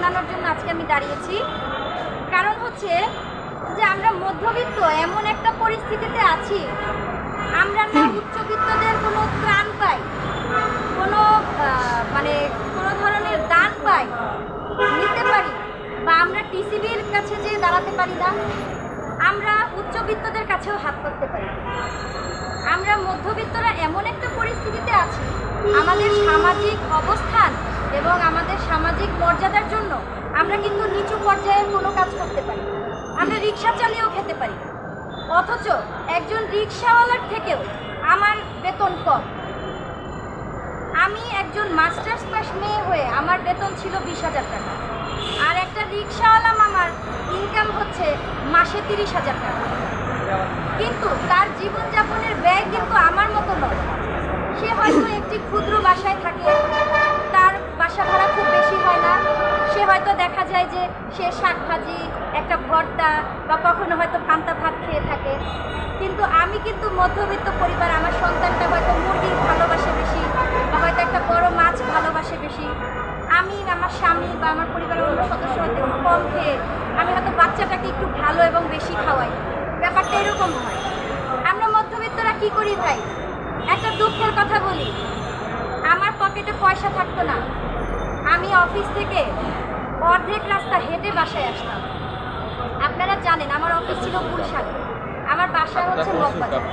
জানানোর জন্য আজকে আমি দাঁড়িয়েছি। কারণ হচ্ছে যে আমরা মধ্যবিত্ত এমন একটা পরিস্থিতিতে আছি, আমরা না উচ্চবিত্তদের কোনো ত্রাণ পাই, কোনো কোনো ধরনের দান পাই, নিতে পারি, বা আমরা টিসিবির কাছে যে দাঁড়াতে পারি না, আমরা উচ্চবিত্তদের কাছেও হাত করতে পারি। আমরা মধ্যবিত্তরা এমন একটা পরিস্থিতিতে আছি, আমাদের সামাজিক অবস্থান এবং আমাদের সামাজিক মর্যাদার জন্য আমরা কিন্তু নিচু পর্যায়ের কোনো কাজ করতে পারি, আমরা রিক্সা চালিয়েও খেতে পারি। অথচ একজন রিক্সাওয়ালার থেকেও আমার বেতন কম। আমি একজন মাস্টার্স পাস মেয়ে হয়ে আমার বেতন ছিল 20,000 টাকা, আর একটা রিক্সাওয়ালা মামার ইনকাম হচ্ছে মাসে 30,000 টাকা। কিন্তু তার জীবনযাপনের ব্যয় কিন্তু আমার মতো নয়। সে হয়তো একটি ক্ষুদ্র বাসায় থাকে, তার বাসা ভাড়া খুব বেশি হয় না, সে হয়তো দেখা যায় যে সে শাক ভাজি, একটা ভর্তা বা কখনো হয়তো পান্তা ভাত খেয়ে থাকে। কিন্তু আমি কিন্তু মধ্যবিত্ত পরিবার, আমার সন্তানটা হয়তো মুরগি ভালোবাসে বেশি, বা হয়তো একটা বড় মাছ ভালোবাসে বেশি। আমি আমার স্বামী বা আমার পরিবারের অন্য সদস্য হয়তো একটু কম খেয়ে আমি হয়তো বাচ্চাটাকে একটু ভালো এবং বেশি খাওয়াই। ব্যাপারটা এরকম হয়। আমরা মধ্যবিত্তরা কি করি ভাই? একটা দুঃখের কথা বলি, আমার পকেটে পয়সা থাকতো না, আমি অফিস থেকে অর্ধেক রাস্তা হেঁটে বাসায় আসতাম। আপনারা জানেন আমার অফিস ছিল গুলশানে, আমার বাসা হচ্ছে মগবাজার।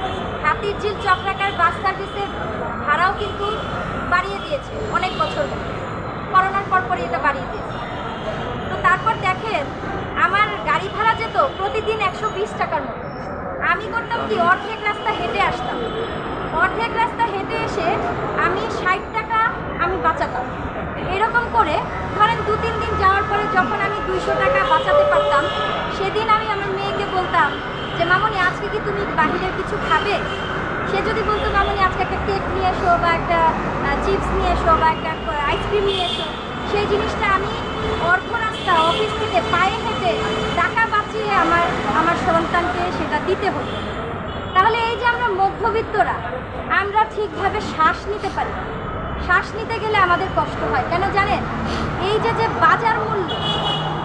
হাতিরঝিল চক্রাকার বাস সার্ভিসের ভাড়াও কিন্তু বাড়িয়ে দিয়েছে অনেক বছর ধরে, করোনার পরপরই এটা বাড়িয়ে দিয়েছে। তো তারপর দেখেন আমার গাড়ি ভাড়া যেত প্রতিদিন 120 টাকার মতো। আমি করতাম কি, অর্ধেক রাস্তা হেঁটে আসতাম। অর্ধেক রাস্তা হেঁটে এসে আমি 60 টাকা আমি বাঁচাতাম। এরকম করে ধরেন 2-3 দিন যাওয়ার পরে যখন আমি 200 টাকা বাঁচাতে পারতাম, সেদিন আমি আমার মেয়েকে বলতাম যে মামনি আজকে কি তুমি বাহিরের কিছু খাবে? সে যদি বলতো মামনি আজকে একটা কেক নিয়ে এসো, বা একটা চিপস নিয়ে এসো, বা একটা আইসক্রিম নিয়ে এসো, সেই জিনিসটা আমি অর্ধ রাস্তা অফিস থেকে পায়ে হেঁটে টাকা বাঁচিয়ে আমার সন্তানকে সেটা দিতে হতো। তাহলে এই যে আমরা মধ্যবিত্তরা, আমরা ঠিকভাবে শ্বাস নিতে পারি। শ্বাস নিতে গেলে আমাদের কষ্ট হয় কেন জানেন? এই যে বাজার মূল্য,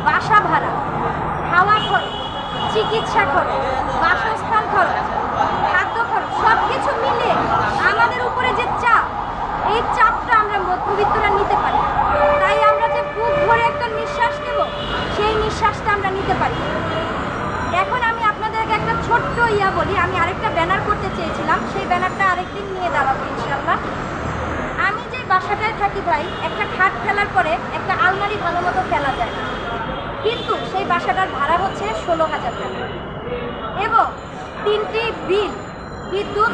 বাসা ভাড়া, খাওয়া খরচ, চিকিৎসা খরচ, বাসস্থান খরচ, খাদ্য খরচ, সব কিছু মিলে আমাদের উপরে যে চাপ, এই চাপটা আমরা মধ্যবিত্তরা নিতে পারি। তাই আমরা যে বুক ভরে একটা নিঃশ্বাস নেব, সেই নিঃশ্বাসটা আমরা নিতে পারি। এখন আমি আপনাদেরকে একটা ছোট্ট বলি, আমি আরেকটা ব্যানার করতে চেয়েছিলাম, সেই ব্যানারটা আরেকদিন নিয়ে দাঁড়াবো ইনশাল্লাহ। আমি যে বাসাটায় থাকি ভাই, একটা খাট ফেলার পরে একটা আলমারি ভালো মতো ফেলা যায় না, কিন্তু সেই বাসাটার ভাড়া হচ্ছে 16,000 টাকা, এবং 3টি বিল, বিদ্যুৎ,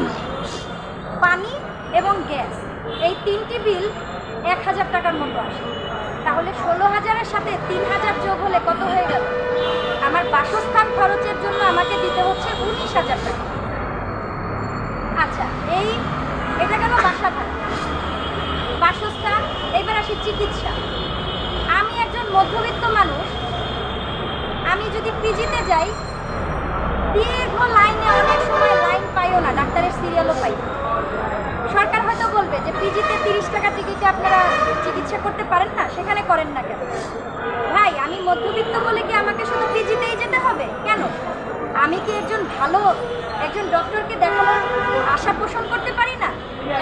পানি এবং গ্যাস, এই 3টি বিল 1,000 টাকার মতো আসে। তাহলে 16,000-এর সাথে 3,000 যোগ হলে কত হয়ে গেল? আমার বাসস্থান খরচের জন্য আমাকে দিতে হচ্ছে 19,000 টাকা। আচ্ছা, এটা গেল বাসা ভাড়া, বাসস্থান। এবার আসি চিকিৎসা। আমি একজন মধ্যবিত্ত মানুষ, আমি যদি পিজিতে যাই, দীর্ঘ লাইনে, অনেক সময় লাইন পাইও না, ডাক্তারের সিরিয়ালও পাই। সরকার হয়তো বলবে যে পিজিতে 30 টাকা টিকিটে আপনারা চিকিৎসা করতে পারেন না, সেখানে করেন না কেন? ভাই, আমি মধ্যবিত্ত বলে কি আমাকে শুধু পিজিতেই যেতে হবে? কেন? আমি কি একজন ডক্টরকে দেখানোর আশা পোষণ করতে পারি না?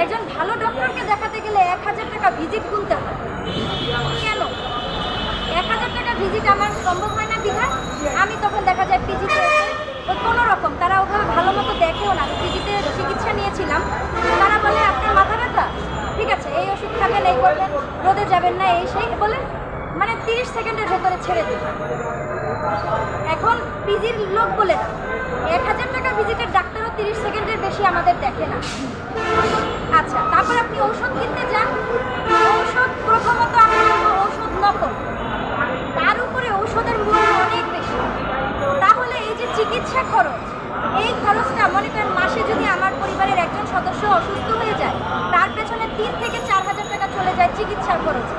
একজন ভালো ডক্টরকে দেখাতে গেলে 1,000 টাকা ভিজিট গুনতে হয়। কেন 1,000 টাকা ভিজিট আমার সম্ভব হয় না? বিধায় আমি তখন দেখা যায় পিজিতে কোনো রকম, তারা ওভাবে ভালো মতো দেখেও না। আমি পিজিতে চিকিৎসা নিয়েছিলাম, তারা বলে আপনার মাথা ব্যথা, ঠিক আছে এই ওষুধ খাবেন, এই করবেন, রোদে যাবেন না, এই সেই বলে 30 সেকেন্ডের ভেতরে ছেড়ে দিন। এখন পিজির লোক বলে না, 1,000 টাকা ভিজিটের ডাক্তারও 30 সেকেন্ডের বেশি আমাদের দেখে না। আচ্ছা, তারপর আপনি ঔষধ কিনতে যান, ঔষধ প্রথমত আমরা ঔষধ নকল, তার উপরে ঔষধের মূল্য অনেক বেশি। তাহলে এই যে চিকিৎসা খরচ, এই খরচটা মনে করেন মাসে যদি আমার পরিবারের একজন সদস্য অসুস্থ হয়ে যায়, তার পেছনে 3 থেকে 4,000 টাকা চলে যায় চিকিৎসার খরচে।